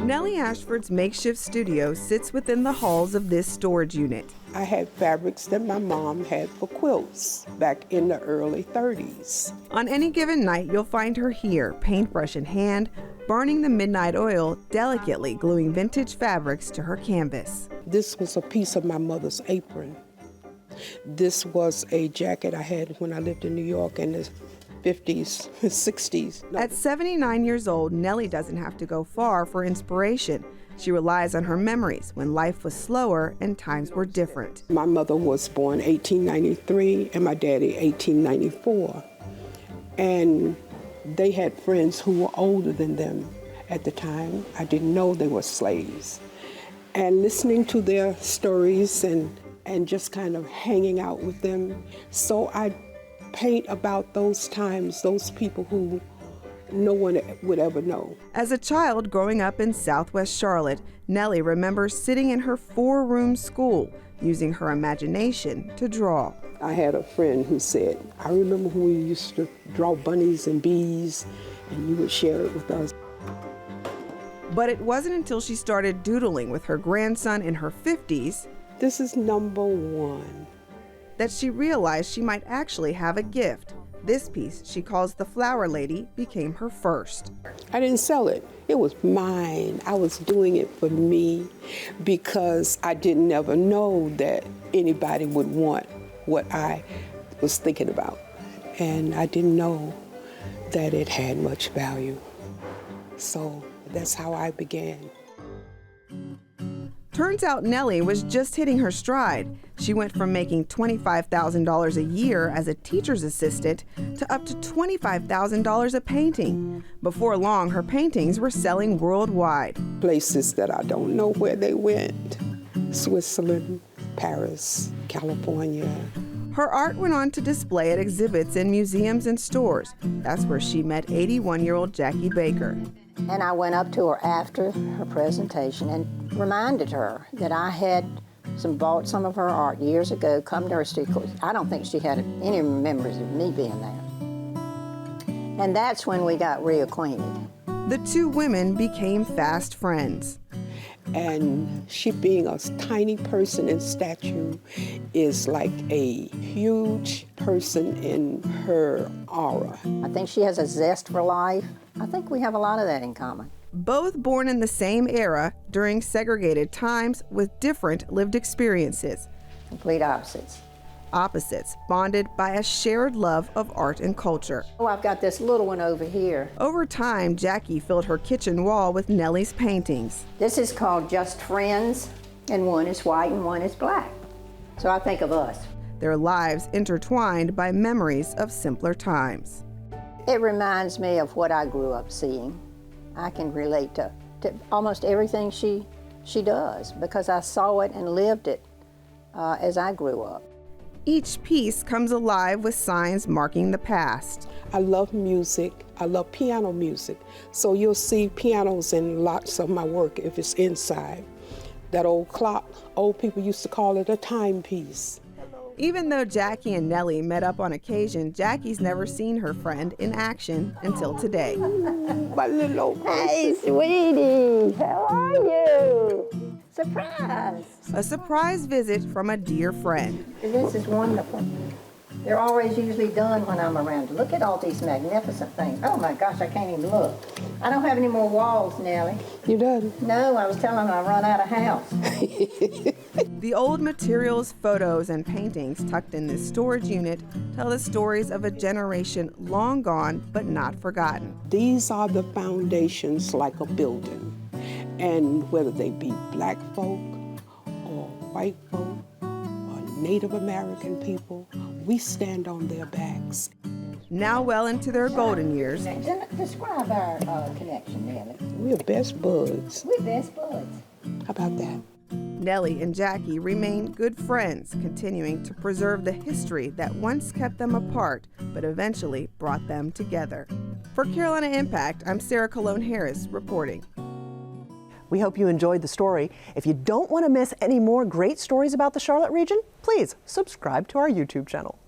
Nellie Ashford's makeshift studio sits within the halls of this storage unit. I had fabrics that my mom had for quilts back in the early 30s. On any given night, you'll find her here, paintbrush in hand, burning the midnight oil, delicately gluing vintage fabrics to her canvas. This was a piece of my mother's apron. This was a jacket I had when I lived in New York in the 50s, 60s. At 79 years old, Nellie doesn't have to go far for inspiration. She relies on her memories when life was slower and times were different. My mother was born 1893 and my daddy 1894. And they had friends who were older than them at the time. I didn't know they were slaves. And listening to their stories and just kind of hanging out with them. So I paint about those times, those people who no one would ever know. As a child growing up in Southwest Charlotte, Nellie remembers sitting in her 4-room school, using her imagination to draw. I had a friend who said, I remember when we used to draw bunnies and bees, and you would share it with us. But it wasn't until she started doodling with her grandson in her 50s This is number 1. that she realized she might actually have a gift. This piece she calls The Flower Lady became her first. I didn't sell it. It was mine. I was doing it for me because I didn't ever know that anybody would want what I was thinking about. And I didn't know that it had much value. So that's how I began. Turns out Nellie was just hitting her stride. She went from making $25,000 a year as a teacher's assistant to up to $25,000 a painting. Before long, her paintings were selling worldwide. Places that I don't know where they went. Switzerland, Paris, California. Her art went on to display at exhibits in museums and stores. That's where she met 81-year-old Jackie Baker. And I went up to her after her presentation and reminded her that I had bought some of her art years ago, come to her studio. I don't think she had any memories of me being there. And that's when we got reacquainted. The two women became fast friends. And she being a tiny person in stature is like a huge person in her aura. I think she has a zest for life. I think we have a lot of that in common. Both born in the same era during segregated times with different lived experiences. Complete opposites. Opposites bonded by a shared love of art and culture. Oh, I've got this little one over here. Over time, Jackie filled her kitchen wall with Nellie's paintings. This is called Just Friends, and one is white and one is black. So I think of us. Their lives intertwined by memories of simpler times. It reminds me of what I grew up seeing. I can relate to almost everything she does because I saw it and lived it as I grew up. Each piece comes alive with signs marking the past. I love music. I love piano music. So you'll see pianos in lots of my work if it's inside. That old clock, old people used to call it a timepiece. Even though Jackie and Nellie met up on occasion, Jackie's never seen her friend in action until today. My little old person. Hey, sweetie, how are you? Surprise! A surprise visit from a dear friend. This is wonderful. They're always usually done when I'm around. Look at all these magnificent things. Oh my gosh, I can't even look. I don't have any more walls, Nellie. You done? No, I was telling them I run out of house. The old materials, photos, and paintings tucked in this storage unit tell the stories of a generation long gone but not forgotten. These are the foundations like a building. And whether they be black folk or white folk or Native American people, we stand on their backs. Now well into their golden years, Describe our connection, Nellie. We're best buds. We're best buds. How about that? Nellie and Jackie remain good friends, continuing to preserve the history that once kept them apart, but eventually brought them together. For Carolina Impact, I'm Sarah Colon Harris reporting. We hope you enjoyed the story. If you don't want to miss any more great stories about the Charlotte region, please subscribe to our YouTube channel.